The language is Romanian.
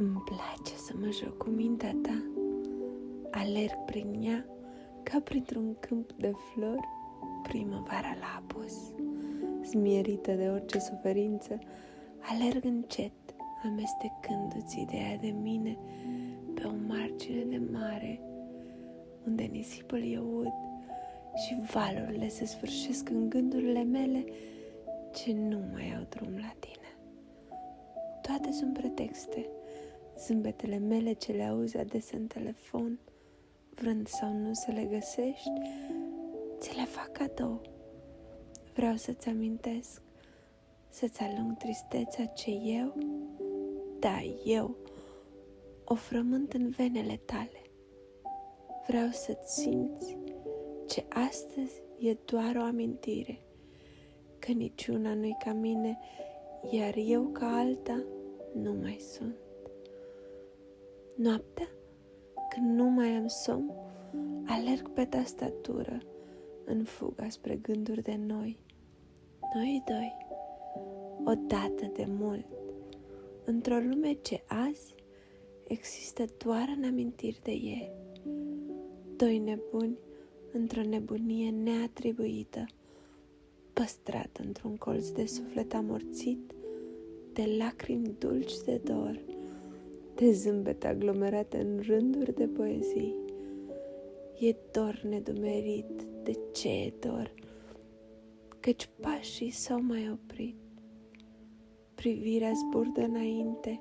Îmi place să mă joc cu mintea ta. Alerg prin ea ca printr-un câmp de flori, primăvara la apus. Smierită de orice suferință, alerg încet, amestecându-ți ideea de mine pe o margine de mare, unde nisipul e ud și valurile se sfârșesc în gândurile mele ce nu mai au drum la tine. Toate sunt pretexte, zâmbetele mele ce le auzi adesea în telefon, vrând sau nu să le găsești, ți le fac cadou. Vreau să-ți amintesc, să-ți alung tristețea ce eu, da, eu, o frământ în venele tale. Vreau să-ți simți ce astăzi e doar o amintire, că niciuna nu-i ca mine, iar eu ca alta nu mai sunt. Noaptea, când nu mai am somn, alerg pe tastatură, în fuga spre gânduri de noi. Noi doi, odată de mult, într-o lume ce azi există doar în amintiri de ieri. Doi nebuni într-o nebunie neatribuită, păstrat într-un colț de suflet amorțit, de lacrimi dulci de dor, de zâmbete aglomerate în rânduri de poezii. E dor nedumerit, de ce e dor? Căci pașii s-au mai oprit. Privirea zburdă înainte,